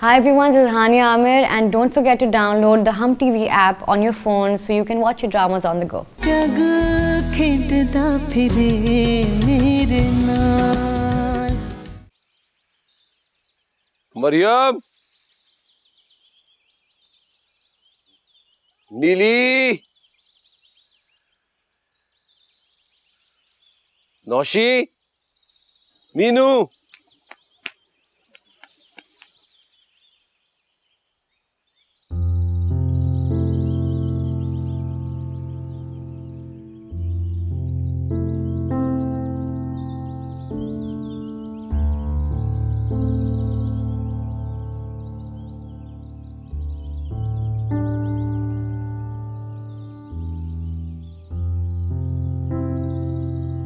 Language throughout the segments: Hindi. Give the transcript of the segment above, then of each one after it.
Hi everyone, this is Hania Amir and don't forget to download the Hum TV app on your phone so you can watch your dramas on the go. जग खेडदा फिरे मेरे नाल। मरियम, नीली, नौशी, मीनू।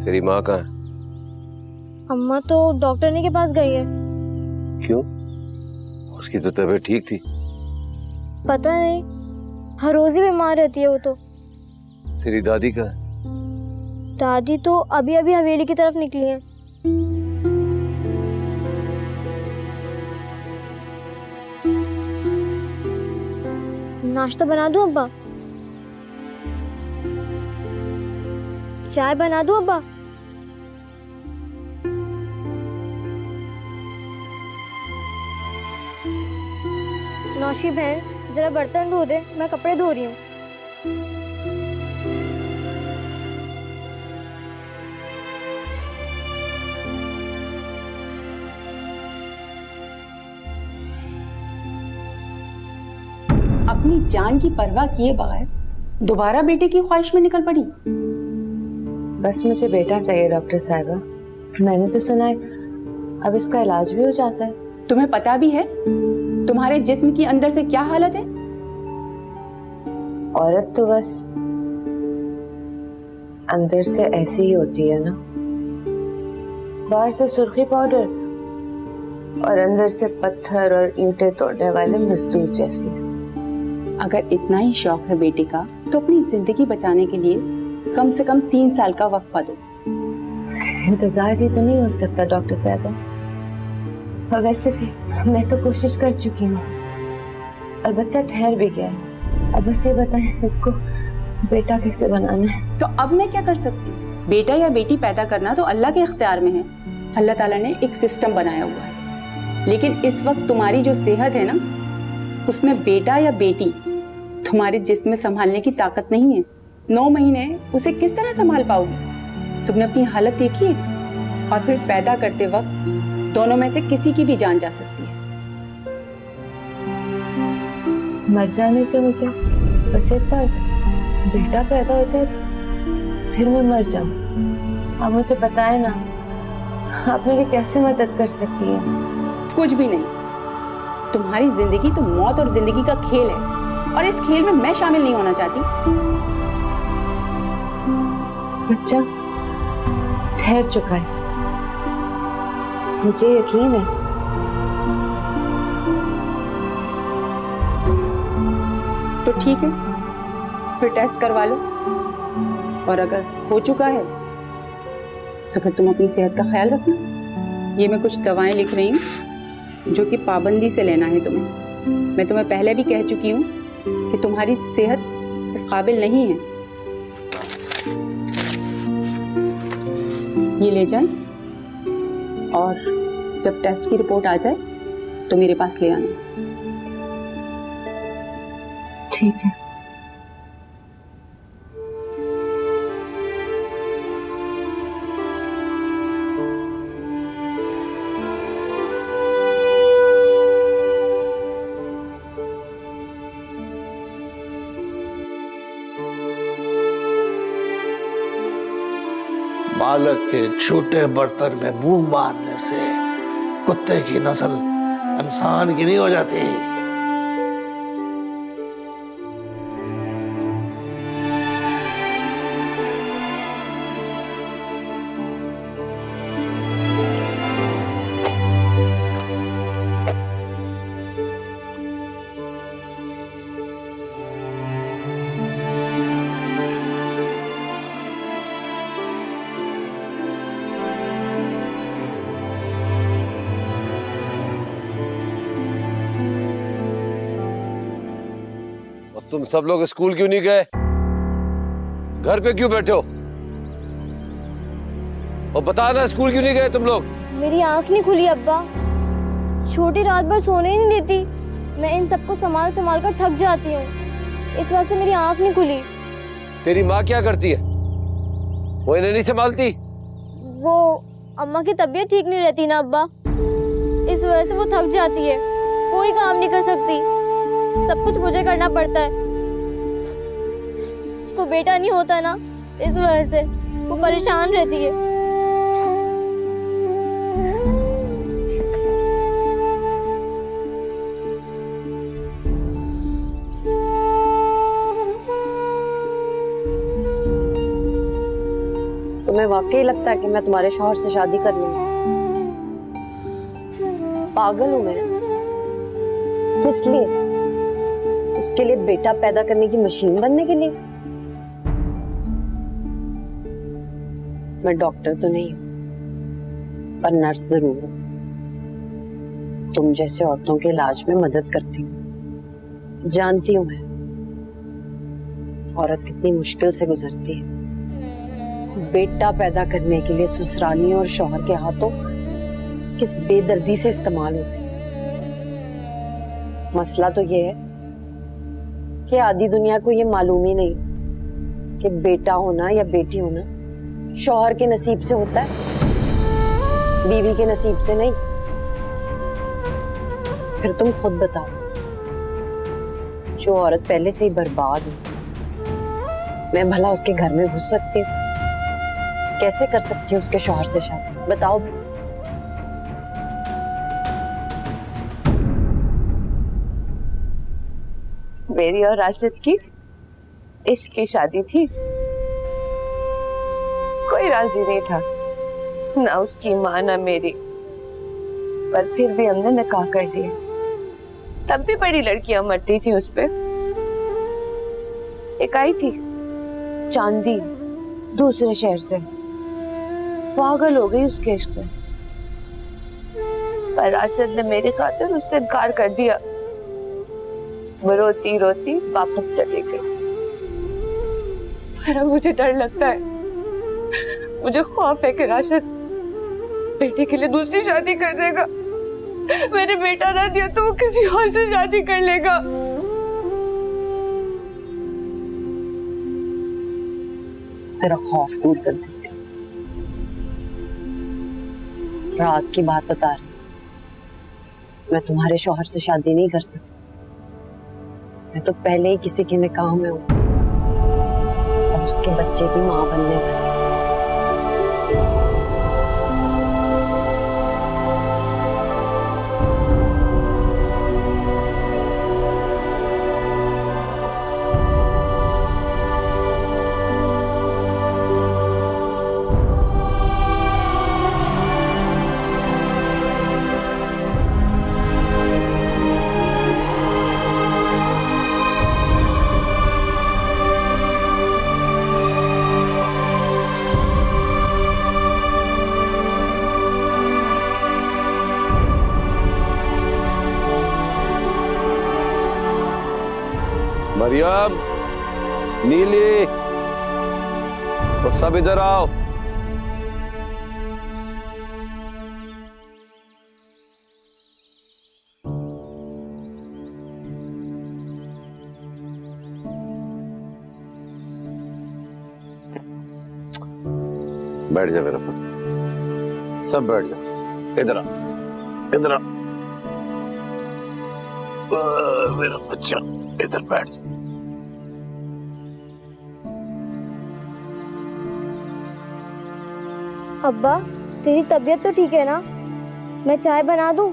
तेरी माँ कहाँ है? अम्मा तो डॉक्टर ने के पास गई है। क्यों? उसकी तो तबीयत ठीक थी। पता नहीं, हर रोज ही बीमार रहती है वो तो। तेरी दादी कहाँ है? दादी तो अभी अभी हवेली की तरफ निकली है। नाश्ता बना दूं अब्बा? चाय बना दूं अब्बा? नौशी बहन जरा बर्तन धो दे, मैं कपड़े धो रही हूँ। अपनी जान की परवाह किए बगैर दोबारा बेटे की ख्वाहिश में निकल पड़ी। बस मुझे बेटा चाहिए डॉक्टर साहिबा। मैंने तो सुना है अब इसका इलाज भी हो जाता है। तुम्हें पता भी है तुम्हारे जिस्म की अंदर से क्या हालत है? औरत तो बस अंदर से ऐसी ही होती है ना, बाहर से सुर्खी पाउडर और अंदर से पत्थर और ईंटें तोड़ने वाले मजदूर जैसी। अगर इतना ही शौक है बेटे का तो अपनी जिंदगी बचाने के लिए कम से कम 3 साल का वक्फा दो। इंतजार ही तो नहीं हो सकता डॉक्टर साहिबा। और वैसे भी मैं तो कोशिश कर चुकी हूँ और बच्चा ठहर भी गया है। अब बस ये बताएं इसको बेटा कैसे बनाना है। तो अब मैं क्या कर सकती हूँ? बेटा या बेटी पैदा करना तो अल्लाह के इख्तियार में है। अल्लाह ताला ने एक सिस्टम बनाया हुआ है, लेकिन इस वक्त तुम्हारी जो सेहत है ना, उसमें बेटा या बेटी तुम्हारे जिस्म में संभालने की ताकत नहीं है। 9 महीने उसे किस तरह संभाल पाओगी? तुमने अपनी हालत देखी है? और फिर पैदा करते वक्त दोनों में से किसी की भी जान जा सकती है। मर जाने से मुझे बस एक बार बेटा पैदा हो जाए फिर मैं मर जाऊं। आप मुझे बताएं ना, आप मेरी कैसे मदद कर सकती हैं? कुछ भी नहीं। तुम्हारी जिंदगी तो मौत और जिंदगी का खेल है और इस खेल में मैं शामिल नहीं होना चाहती। बच्चा ठहर चुका है, मुझे यकीन है। तो ठीक है, फिर टेस्ट करवा लो और अगर हो चुका है तो फिर तुम अपनी सेहत का ख्याल रखना। ये मैं कुछ दवाएं लिख रही हूँ जो कि पाबंदी से लेना है तुम्हें। मैं तुम्हें पहले भी कह चुकी हूँ कि तुम्हारी सेहत इस काबिल नहीं है। ये ले जाएं और जब टेस्ट की रिपोर्ट आ जाए तो मेरे पास ले आना। ठीक है। बालक के छोटे बर्तन में मुंह मारने से कुत्ते की नस्ल इंसान की नहीं हो जाती। तुम सब लोग स्कूल क्यों नहीं गए? घर पे क्यों बैठे हो? और बता ना, स्कूल क्यों नहीं गए तुम लोग? मेरी आंख नहीं खुली अब्बा। छोटी रात भर सोने ही नहीं देती। मैं इन सबको संभाल संभाल कर थक जाती हूँ। इस वक्त से मेरी आंख नहीं खुली। तेरी माँ क्या करती है? वो इन्हें नहीं संभालती? वो अम्मा की तबीयत ठीक नहीं रहती ना अब्बा, इस वजह से वो थक जाती है। कोई काम नहीं कर सकती, सब कुछ मुझे करना पड़ता है। उसको बेटा नहीं होता ना, इस वजह से वो परेशान रहती है। तुम्हें वाकई लगता है कि मैं तुम्हारे शौहर से शादी कर लूंगी? पागल हूं मैं? किस लिए? उसके लिए बेटा पैदा करने की मशीन बनने के लिए? मैं डॉक्टर तो नहीं हूं, पर नर्स जरूर हूं। तुम जैसे औरतों के इलाज में मदद करती हूँ। जानती हूं मैं औरत कितनी मुश्किल से गुजरती है। बेटा पैदा करने के लिए ससुरालियों और शौहर के हाथों किस बेदर्दी से इस्तेमाल होती है। मसला तो ये है कि आधी दुनिया को ये मालूम ही नहीं कि बेटा होना या बेटी होना शौहर के नसीब से होता है, बीवी के नसीब से नहीं। फिर तुम खुद बताओ, जो औरत पहले से ही बर्बाद हो, मैं भला उसके घर में घुस सकती हूँ? कैसे कर सकती हूँ उसके शौहर से शादी? बताओ भाई। मेरी और राशिद की इसकी शादी थी। कोई राजी नहीं था, ना उसकी माँ ना मेरी, पर फिर भी हमने निकाह कर लिया। तब भी बड़ी लड़कियां मरती थी उस पे। एक आई थी चांदी, दूसरे शहर से, पागल हो गई उसके इश्क में, पर राशिद ने मेरी खातिर उससे इनकार कर दिया। वो रोती रोती वापस चली गई। पर अब मुझे डर लगता है, मुझे खौफ है कि राशिद बेटे के लिए दूसरी शादी कर देगा। मैंने बेटा ना दिया तो वो किसी और से शादी कर लेगा। तेरा खौफ दूर कर देती हूँ। राज की बात बता रही, मैं तुम्हारे शौहर से शादी नहीं कर सकती। मैं तो पहले ही किसी के निकाह में हूँ और उसके बच्चे की माँ बनने वाली। मरियम, नीली, तो सब इधर आओ। बैठ जा मेरा पुत्र, सब बैठ जा। इधर आ, इधर आ, मेरा बच्चा, इधर बैठ जा। अब्बा, तेरी तबीयत तो ठीक है ना? मैं चाय बना दूं?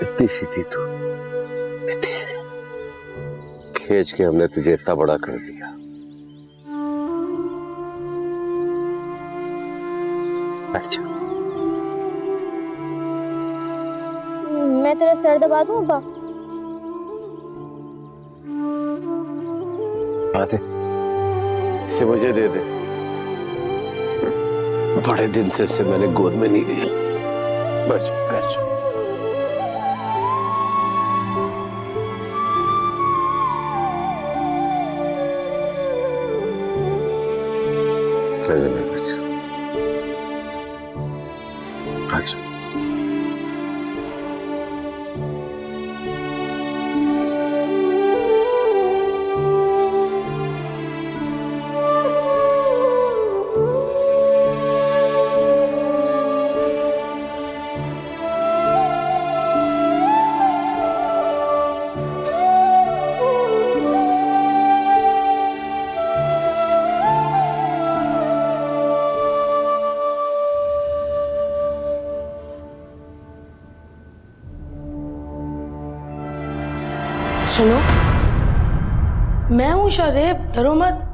इतनी सी थी तू, इतनी सी, खींच के हमने तुझे इतना बड़ा कर दिया। बैठ जा। मैं तेरा सर दबा दूं अब्बा? आते, इसे मुझे दे दे। बड़े दिन से इसे मैंने गोद में नहीं लिया। बैठ जाओ, बैठ जाओ। मेरे बच्चे, अच्छा सुनो, मैं हूं शाहजेब, डरो मत।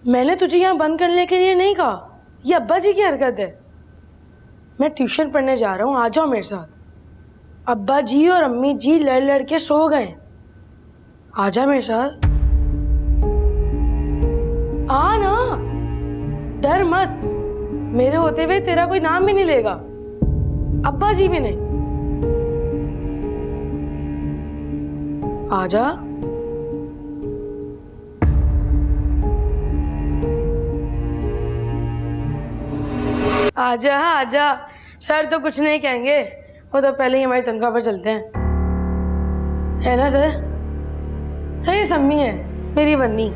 मैंने तुझे यहां बंद करने के लिए नहीं कहा, ये अब्बा जी की हरकत है। मैं ट्यूशन पढ़ने जा रहा हूं, आ जाओ मेरे साथ। अब्बा जी और अम्मी जी लड़ लड़ के सो गए, आ जा मेरे साथ। आ ना, डर मत, मेरे होते हुए तेरा कोई नाम भी नहीं लेगा, अब्बा जी भी नहीं। आजा। आजा आजा, सर तो कुछ नहीं कहेंगे, वो तो पहले ही हमारी तनख्वाह पर चलते हैं, है ना सर? सही सम्मी है मेरी बन्नी।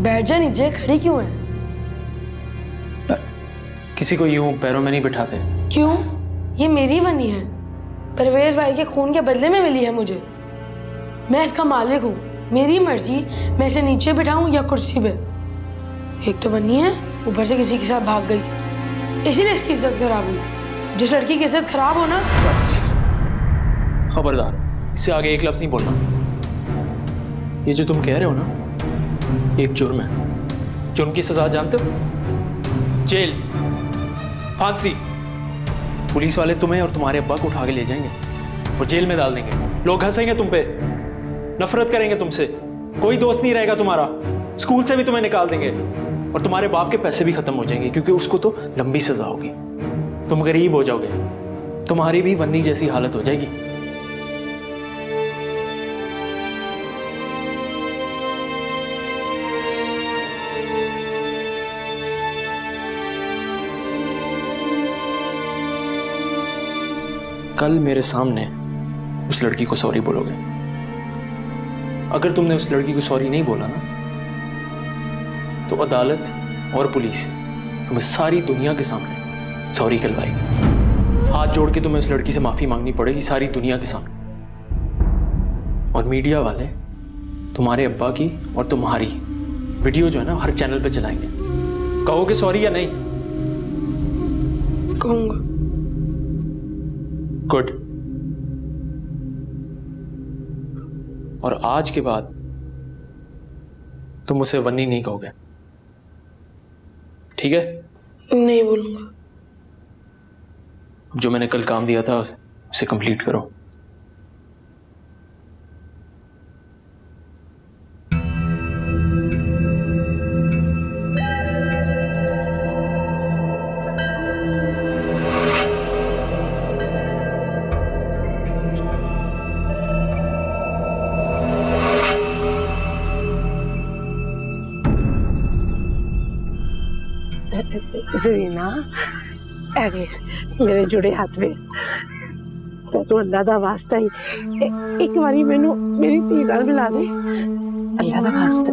बैठ जा नीचे, खड़ी क्यों है? किसी को यूं पैरों में नहीं बिठाते। क्यों? ये मेरी बनी है, परवेज भाई के खून के बदले में मिली है मुझे। मैं इसका मालिक हूँ, मेरी मर्जी मैं इसे नीचे बिठाऊं या कुर्सी पे। एक तो बनी है, ऊपर से किसी के साथ भाग गई, इसीलिए इसकी इज्जत खराब हुई। जिस लड़की की इज्जत खराब हो ना, बस खबरदार, इससे आगे एक लफ्ज नहीं बोलना। ये जो तुम कह रहे हो ना, एक जुर्म है। जुर्म की सजा जानते हो? जेल, फांसी। पुलिस वाले तुम्हें और तुम्हारे अब्बा को उठा के ले जाएंगे और जेल में डाल देंगे। लोग हंसेंगे तुम पे, नफरत करेंगे तुमसे, कोई दोस्त नहीं रहेगा तुम्हारा, स्कूल से भी तुम्हें निकाल देंगे और तुम्हारे बाप के पैसे भी खत्म हो जाएंगे, क्योंकि उसको तो लंबी सजा होगी। तुम गरीब हो जाओगे, तुम्हारी भी वन्नी जैसी हालत हो जाएगी। कल मेरे सामने उस लड़की को सॉरी बोलोगे। अगर तुमने उस लड़की को सॉरी नहीं बोला ना, तो अदालत और पुलिस तुम्हें सारी दुनिया के सामने सॉरी कहलवाएगी। हाथ जोड़ के तुम्हें उस लड़की से माफी मांगनी पड़ेगी सारी दुनिया के सामने। और मीडिया वाले तुम्हारे अब्बा की और तुम्हारी वीडियो जो है ना हर चैनल पे चलाएंगे। कहोगे सॉरी या नहीं? कहूंगा। गुड। और आज के बाद तुम उसे वन्नी नहीं कहोगे, ठीक है? नहीं बोलूंगा। जो मैंने कल काम दिया था उसे कंप्लीट करो। ਜ਼ਰੀਨਾ ਐਵੇਂ ਮੇਰੇ ਜੁੜੇ ਹੱਥ ਵੇ ਤੂੰ ਅੱਲਾ ਦਾ ਵਾਸਤਾ ਹੀ ਇੱਕ ਵਾਰੀ ਮੈਨੂੰ ਮੇਰੀ ਧੀ ਨਾਲ ਮਿਲਾ ਦੇ ਅੱਲਾ ਦਾ ਵਾਸਤਾ।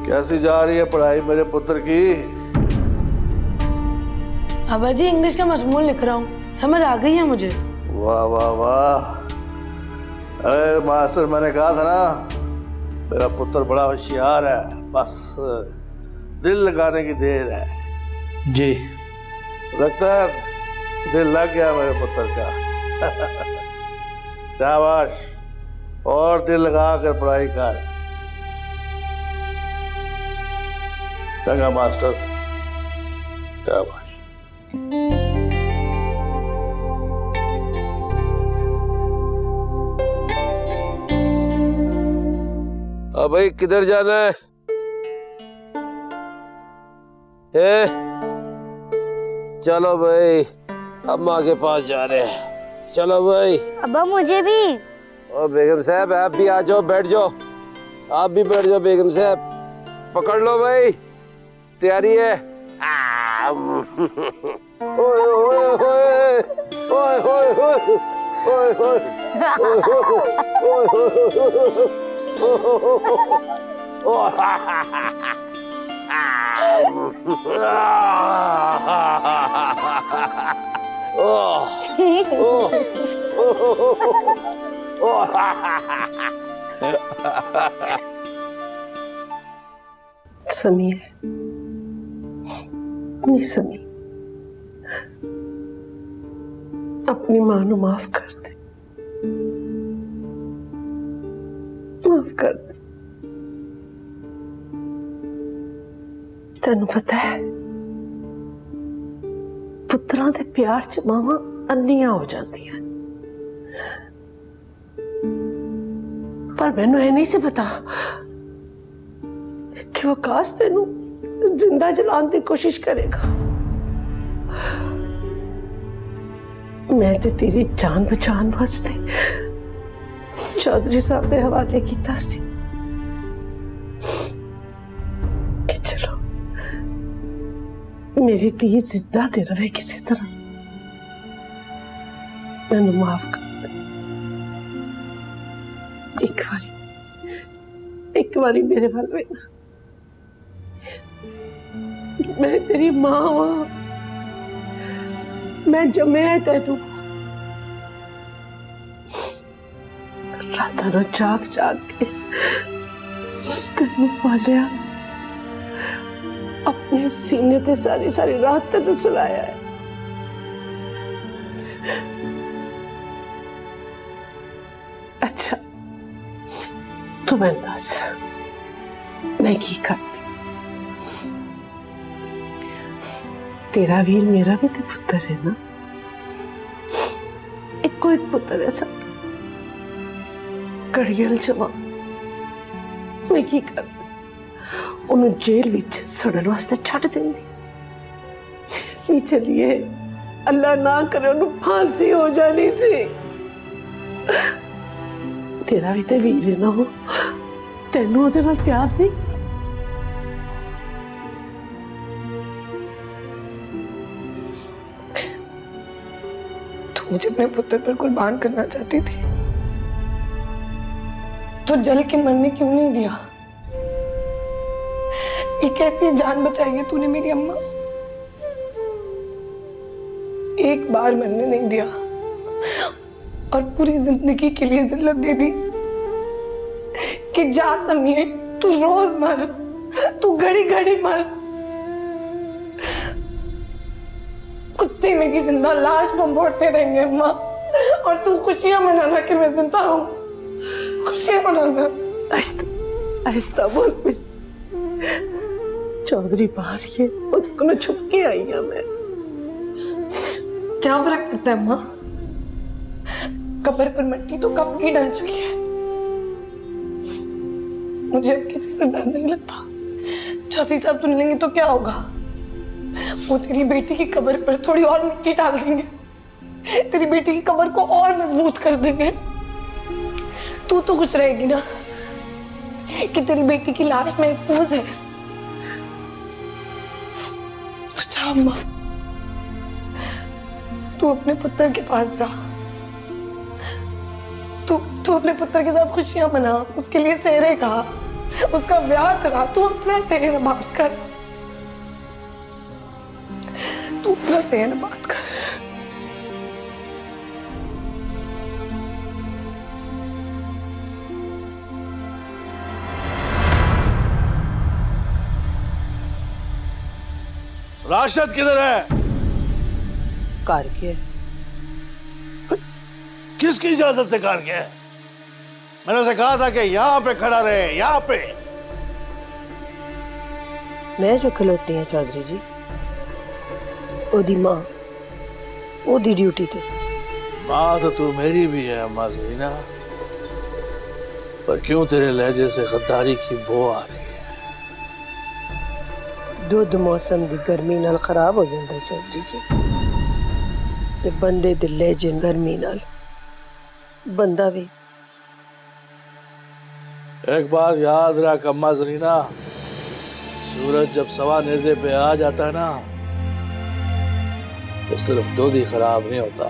कैसी जा रही है पढ़ाई मेरे पुत्र की? अब्बा जी इंग्लिश का मजमून लिख रहा हूँ, समझ आ गई है मुझे। वाह वाह वाह। अरे मास्टर, मैंने कहा था ना मेरा पुत्र बड़ा होशियार है, बस दिल लगाने की देर है। जी लगता है दिल लग गया मेरे पुत्र का। शाबाश, और दिल लगा कर पढ़ाई कर। चंगा मास्टर, शाबाश। अब भाई किधर जाना है? चलो भाई, अम्मा के पास जा रहे हैं। चलो भाई। अब्बा मुझे भी। और बेगम साहब आप भी आ जाओ, बैठ जाओ। आप भी बैठ जाओ बेगम साहब। पकड़ लो भाई, तैयारी है। ओए ओए ओए ओए ओए ओए समी है, नहीं समी, अपनी मां नू माफ कर दे, माफ कर दे। तेन पता है पुत्रां दे प्यार च मावां अन्नियां हो जांदियां, पर मैनू ये नहीं से पता कि वकास तेनू जिंदा जलाने की कोशिश करेगा। मैं ते तेरी जान बचाने वास्ते चौधरी साहब के हवाले किया सी कि चलो मेरी धी जिंदा ते रवे किसी तरह, मैनू माफ कर दे। एक बारी मेरे वाल वेख, मैं तेरी मां हाँ, मैं जमे है तेनू, रात नो जाग जाग के तेनू पालिया, अपने सीने ते सारी सारी रात तेनू सुलाया है। अच्छा तू मैं दस मैं की करती? तेरा वीर मेरा भी तो पुत्र है ना, इको एक पुत्र है सब। घड़ियल जवा मैं की करती? उन्हें जेल विच सड़न वास्ते छड़ देंदी? नहीं चलिए, अल्लाह ना करे उन्हें फांसी हो जानी थी। तेरा भी तो वीर है ना, हो तेनू उहदे नाल प्यार नहीं? मुझे अपने पुत्र पर कुर्बान करना चाहती थी तो जल के मरने क्यों नहीं दिया? ये कैसी जान बचाई है तूने मेरी अम्मा? एक बार मरने नहीं दिया और पूरी जिंदगी के लिए जिल्लत दे दी कि जा समिए, तू रोज मर, तू घड़ी घड़ी मर। कुत्ते मेरी जिंदा लाश बम्बोड़ते रहेंगे अम्मा, और तू खुशियां मनाना कि मैं जिंदा हूं, खुशियां मनाना। आहिस्ता बोल फिर। चौधरी बाहर ये उनको छुप के आई है मैं। क्या फर्क पड़ता है अम्मा? कब्र पर मिट्टी तो कब की डल चुकी है। मुझे अब किसी से डर नहीं लगता। चौधरी साहब सुन लेंगे तो क्या होगा? वो तेरी बेटी की कब्र पर थोड़ी और मिट्टी डाल देंगे, तेरी बेटी की कब्र को और मजबूत कर देंगे। तू तो खुश रहेगी ना कि तेरी बेटी की लाश महफूज है। तो जा अम्मा, तू अपने पुत्र के पास जा, तू अपने पुत्र के साथ खुशियां मना, उसके लिए सेहरे गा, उसका ब्याह करा। तू अपना सेहरा बात कर, तू अपना सेहरा बात कर। राशिद किधर है? कार के किसकी इजाजत से कार गया है? मैंने उसे कहा था कि यहां पे खड़ा रहे, यहां पे। मैं जो खलोती हैं चौधरी जी ओदी मां ओदी ड्यूटी ते। माँ तो तू मेरी भी है अम्मा जरीना, पर क्यों तेरे लहजे से गद्दारी की बो आ रही है? दुध मौसम दी गर्मी नाल खराब हो जाता है चौधरी जी, ते बंदे दे लहजे गर्मी नाल बंदा भी। एक बात याद रख अम्मा जरीना, सूरज जब सवा नेज़े पे आ जाता है ना तो सिर्फ दूध ही खराब नहीं होता,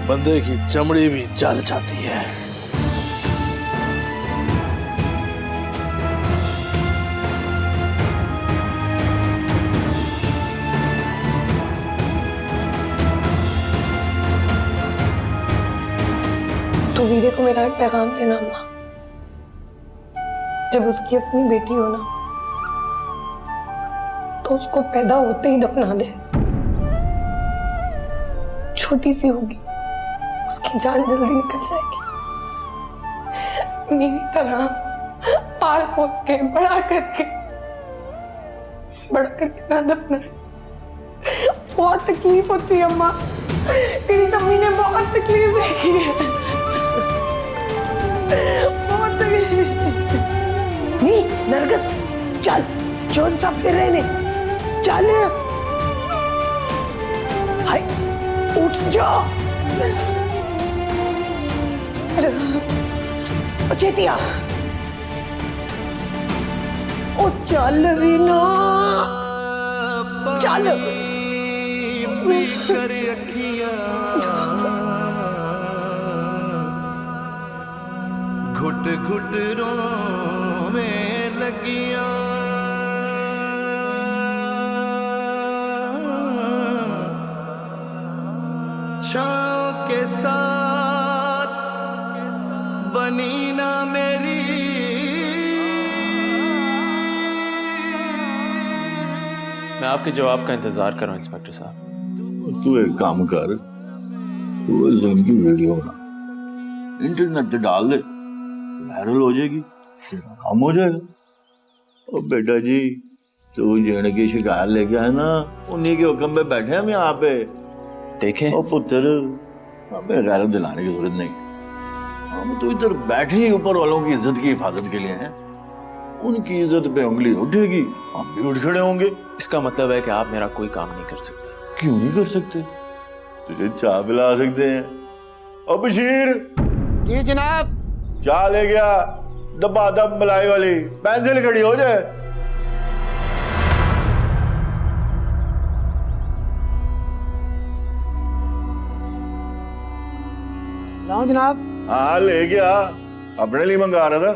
बंदे की चमड़ी भी जल जाती है। तो वीरे को मेरा एक पैगाम देना अम्मा, जब उसकी अपनी बेटी हो ना तो उसको पैदा होते ही दफना दे। छोटी सी होगी, उसकी जान जल्दी निकल जाएगी। मेरी तरह पाल पोस के बड़ा करके ना दफना। बहुत तकलीफ होती है अम्मा, तेरी अम्मी ने बहुत तकलीफ देखी है, बहुत तकलीफ। नहीं नरगिस चल, चोर सब फिर रहे ने, चल हाय उठ जा। चेतिया ओ चल भी ना, चल घुट घुट रोवे लगियां, छाँव के साथ बनी ना मेरी। मैं आपके जवाब का इंतजार कर रहा हूं इंस्पेक्टर साहब। तू एक काम कर, तू की वीडियो बना, इंटरनेट पे डाल दे, वायरल हो जाएगी, तेरा काम हो जाएगा। और बेटा जी तू जेने की शिकायत लेके आए ना, उन्हीं के हुक्म पे बैठे हम यहाँ पे। देखें ओ पुत्र, हमें गैरत दिलाने की जरूरत नहीं, हम तो इधर बैठे ही ऊपर वालों की इज्जत की हिफाजत के लिए हैं। उनकी इज्जत पे उंगली उठेगी, हम भी उठ खड़े होंगे। इसका मतलब है कि आप मेरा कोई काम नहीं कर सकते। क्यों नहीं कर सकते? तुझे चाय पिला सकते हैं। ओ बशीर जी जनाब। चाय ले गया, दबा दब मलाई वाली, पेंसिल खड़ी हो जाए। लाओ जनाब। हाँ ले गया, अपने लिए मंगा रहा था।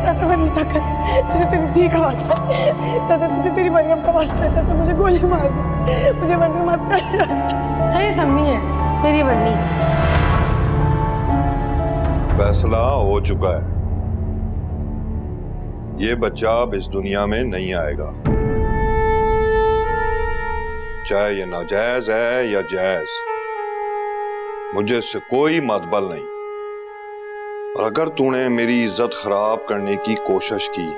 चाचा मत कर, तुझे तेरी दी का वास्ता है चाचा, तुझे तेरी मरियम का वास्ता है चाचा, मुझे गोली मार दे, मुझे मरने मत कर। सही सम्मी है मेरी बन्नी। फैसला हो चुका है, ये बच्चा अब इस दुनिया में नहीं आएगा, चाहे ये नाजायज है या जायज, मुझे इससे कोई मतबल नहीं। और अगर तूने मेरी इज्जत खराब करने की कोशिश की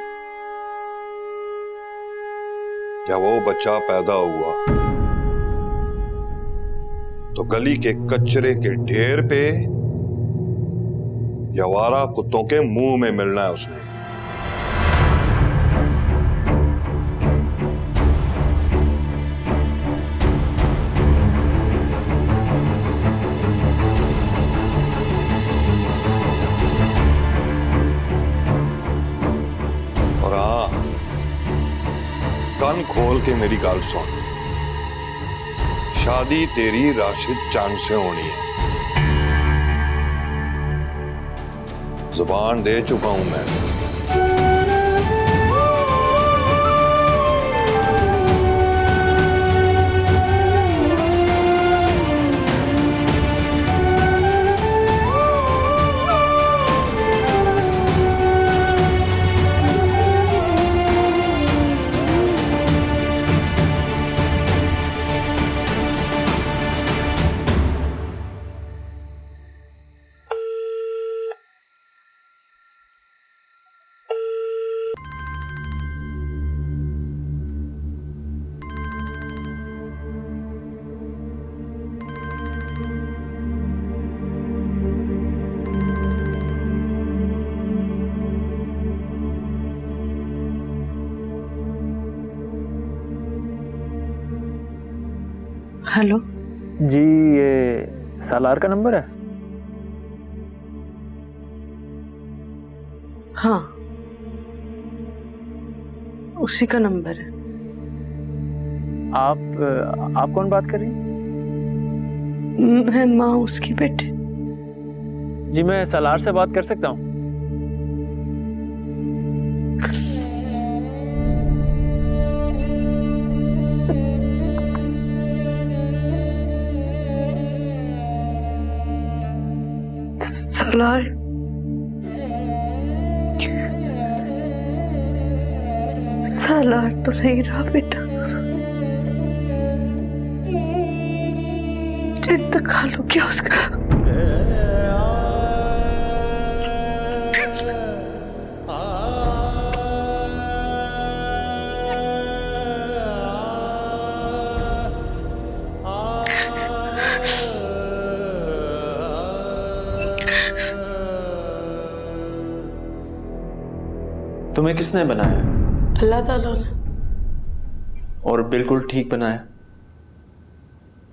या वो बच्चा पैदा हुआ तो गली के कचरे के ढेर पे या आवारा कुत्तों के मुंह में मिलना है उसने। कान खोल के मेरी गाल सुन, शादी तेरी राशिद चांद से होनी है, जुबान दे चुका हूं मैं। हेलो जी, ये सालार का नंबर है? हाँ, उसी का नंबर है। आप कौन बात कर रही हैं? मैं माँ उसकी बेटे। जी, मैं सालार से बात कर सकता हूँ? सालार, सालार तो नहीं रहा बेटा, इंतकाल हो गया उसका। तुम्हें किसने बनाया? अल्लाह ताला ने। और बिल्कुल ठीक बनाया?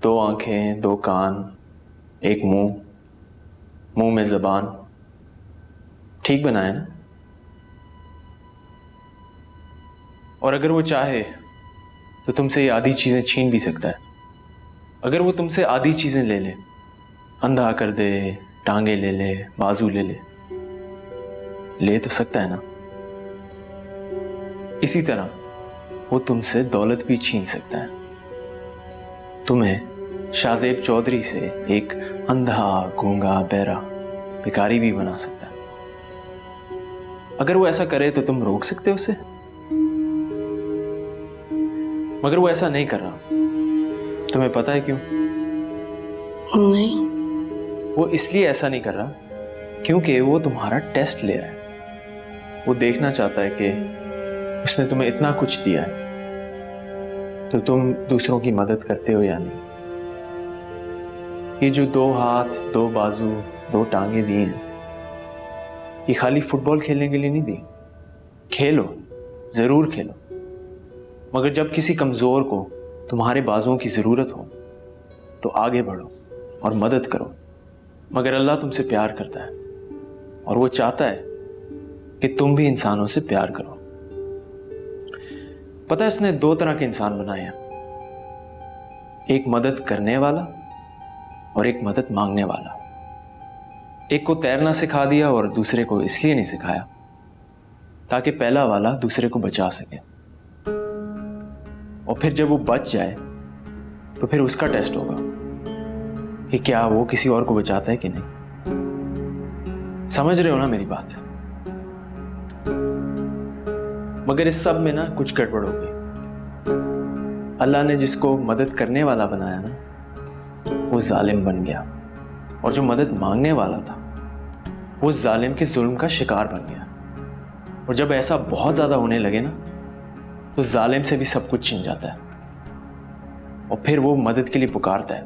2 आंखें, 2 कान, एक मुंह, मुंह में जबान, ठीक बनाया ना? और अगर वो चाहे तो तुमसे ये आधी चीजें छीन भी सकता है। अगर वो तुमसे आधी चीजें ले ले, अंधा कर दे, टांगे ले ले, बाजू ले तो सकता है ना? इसी तरह वो तुमसे दौलत भी छीन सकता है। तुम्हें शाहजेब चौधरी से एक अंधा, गूंगा, बहरा, भिखारी भी बना सकता है। अगर वो ऐसा करे तो तुम रोक सकते हो उसे? मगर वो ऐसा नहीं कर रहा। तुम्हें पता है क्यों? नहीं। वो इसलिए ऐसा नहीं कर रहा क्योंकि वो तुम्हारा टेस्ट ले रहा है। वो देखना चाहता है कि उसने तुम्हें इतना कुछ दिया है तो तुम दूसरों की मदद करते हो या नहीं। ये जो 2 हाथ, 2 बाजू, 2 टांगे दी हैं, ये खाली फुटबॉल खेलने के लिए नहीं दी। खेलो, जरूर खेलो, मगर जब किसी कमजोर को तुम्हारे बाजुओं की जरूरत हो तो आगे बढ़ो और मदद करो। मगर अल्लाह तुमसे प्यार करता है और वो चाहता है कि तुम भी इंसानों से प्यार करो। पता है, इसने 2 तरह के इंसान बनाए हैं, एक मदद करने वाला और एक मदद मांगने वाला। एक को तैरना सिखा दिया और दूसरे को इसलिए नहीं सिखाया ताकि पहला वाला दूसरे को बचा सके, और फिर जब वो बच जाए तो फिर उसका टेस्ट होगा कि क्या वो किसी और को बचाता है कि नहीं। समझ रहे हो ना मेरी बात? मगर इस सब में ना कुछ गड़बड़ हो गई। अल्लाह ने जिसको मदद करने वाला बनाया ना, वो जालिम बन गया, और जो मदद मांगने वाला था वो जालिम के जुल्म का शिकार बन गया। और जब ऐसा बहुत ज्यादा होने लगे ना तो जालिम से भी सब कुछ छिन जाता है और फिर वो मदद के लिए पुकारता है,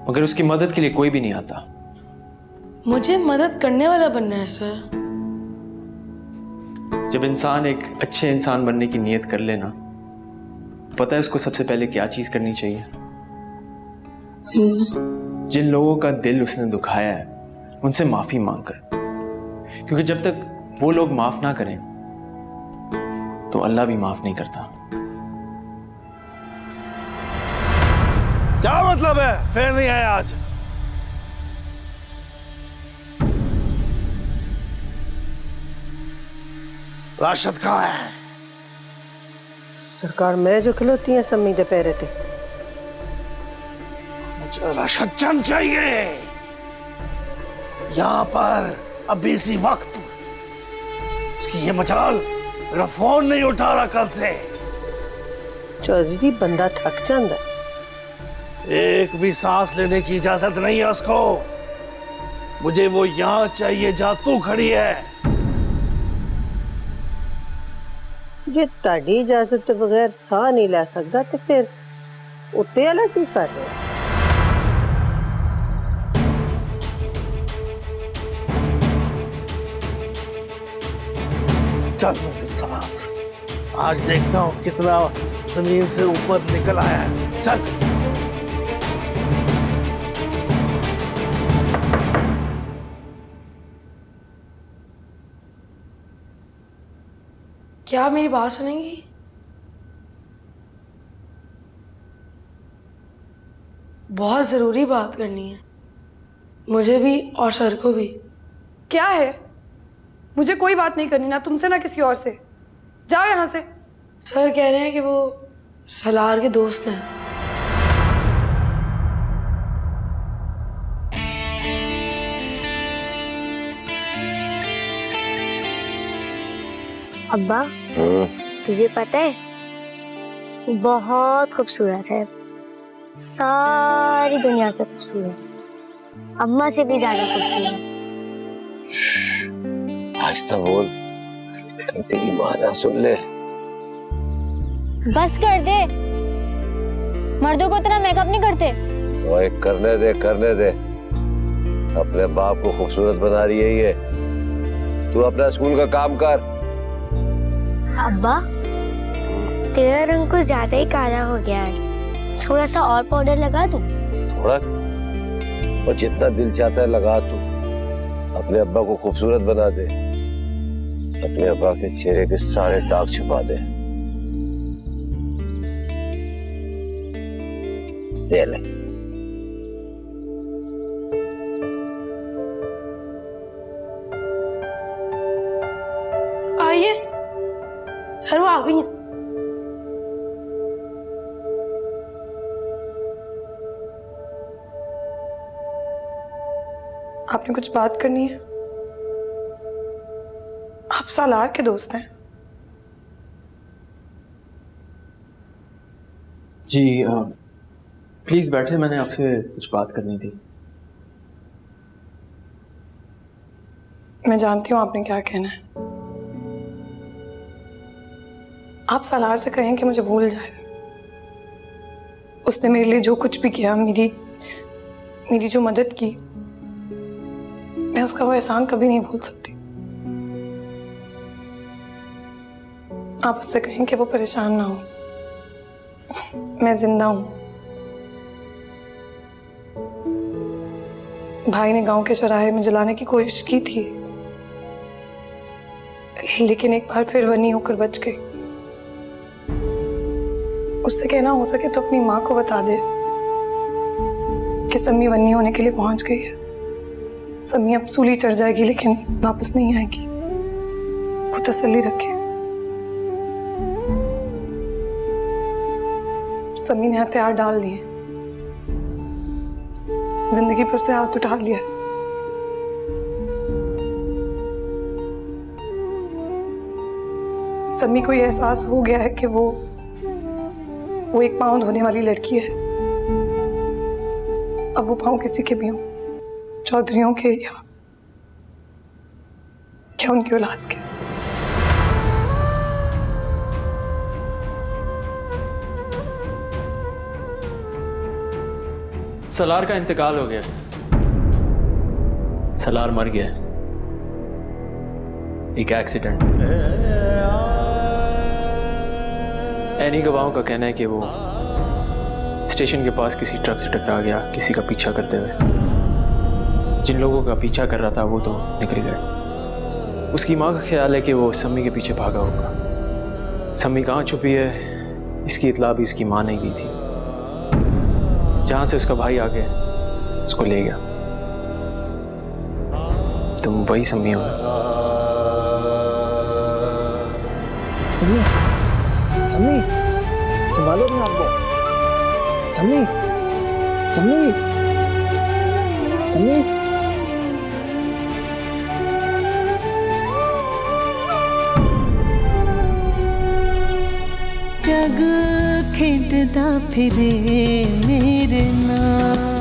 मगर उसकी मदद के लिए कोई भी नहीं आता। मुझे मदद करने वाला बनना है सर। जब इंसान एक अच्छे इंसान बनने की नीयत कर लेना, पता है उसको सबसे पहले क्या चीज करनी चाहिए? जिन लोगों का दिल उसने दुखाया है उनसे माफी मांगकर, क्योंकि जब तक वो लोग माफ ना करें तो अल्लाह भी माफ नहीं करता। क्या मतलब है फेर नहीं आया आज? राशद कहाँ है? सरकार मैं जो खलोती है सम्मी दे पैरे ते। मुझे राशद चंद चाहिए यहाँ पर अभी इसी वक्त। उसकी ये मचाल, मेरा फोन नहीं उठा रहा कल से। चौधरी जी बंदा थक जाता है। एक भी सांस लेने की इजाजत नहीं है उसको। मुझे वो यहाँ चाहिए जहाँ तू खड़ी है। जे ताड़ी इजाजत के बगैर साह नहीं ला सकता तो फिर उत्ते वाला की कर रहे हो? चल मेरे साथ, आज देखता हूँ कितना जमीन से ऊपर निकल आया है। चल। क्या आप मेरी बात सुनेंगी? बहुत जरूरी बात करनी है, मुझे भी और सर को भी। क्या है? मुझे कोई बात नहीं करनी, ना तुमसे ना किसी और से। जाओ यहाँ से। सर कह रहे हैं कि वो सलार के दोस्त हैं। अब्बा, तुझे पता है बहुत खूबसूरत है, सारी दुनिया से खूबसूरत, अम्मा से भी ज्यादा खूबसूरत। आहिस्ता बोल, तेरी माँ ना सुन ले। बस कर दे, मर्दों को इतना मेकअप नहीं करते। तो एक करने दे। अपने बाप को खूबसूरत बना रही है ये। तू अपना स्कूल का काम कर। अब्बा, तेरा रंग कुछ ज्यादा ही काला हो गया है, थोड़ा सा और पाउडर लगा दूं? थोड़ा, और जितना दिल चाहता है लगा तू। अपने अब्बा को खूबसूरत बना दे, अपने अब्बा के चेहरे के सारे दाग छुपा दे। दे ले। आइए सर, वो आ गई हैं। आपने कुछ बात करनी है? आप सालार के दोस्त हैं? जी प्लीज बैठे, मैंने आपसे कुछ बात करनी थी। मैं जानती हूँ आपने क्या कहना है। आप सालार से कहें कि मुझे भूल जाए। उसने मेरे लिए जो कुछ भी किया, मेरी जो मदद की, मैं उसका वो एहसान कभी नहीं भूल सकती। आप उससे कहें कि वो परेशान ना हो, मैं जिंदा हूं। भाई ने गांव के चौराहे में जलाने की कोशिश की थी, लेकिन एक बार फिर बनी होकर बच गई। उससे कहना हो सके तो अपनी माँ को बता दे कि सम्मी वन्नी होने के लिए पहुंच गई है। सम्मी अब सूली चढ़ जाएगी लेकिन वापस नहीं आएगी, वो तसल्ली रखे। सम्मी ने हथियार डाल दिए, जिंदगी पर से हाथ उठा लिया। सम्मी को यह एहसास हो गया है कि वो एक पाँव धोने वाली लड़की है। अब वो पाँव किसी के भी हों, चौधरियों के या उनकी औलाद के। सलार का इंतकाल हो गया, सलार मर गया, एक एक्सीडेंट। एनी गवाहों का कहना है कि वो स्टेशन के पास किसी ट्रक से टकरा गया, किसी का पीछा करते हुए। जिन लोगों का पीछा कर रहा था वो तो निकल गए। उसकी माँ का ख्याल है कि वो सम्मी के पीछे भागा होगा। सम्मी कहाँ छुपी है इसकी इत्ला भी उसकी माँ ने दी थी। जहां से उसका भाई आ गया उसको ले गया। तुम वही सम्मी हो? सम्मी, सम्मी, संभालो अपने आप को। सम्मी, सम्मी, सम्मी। जग खेडदा फिरे मेरे नाल।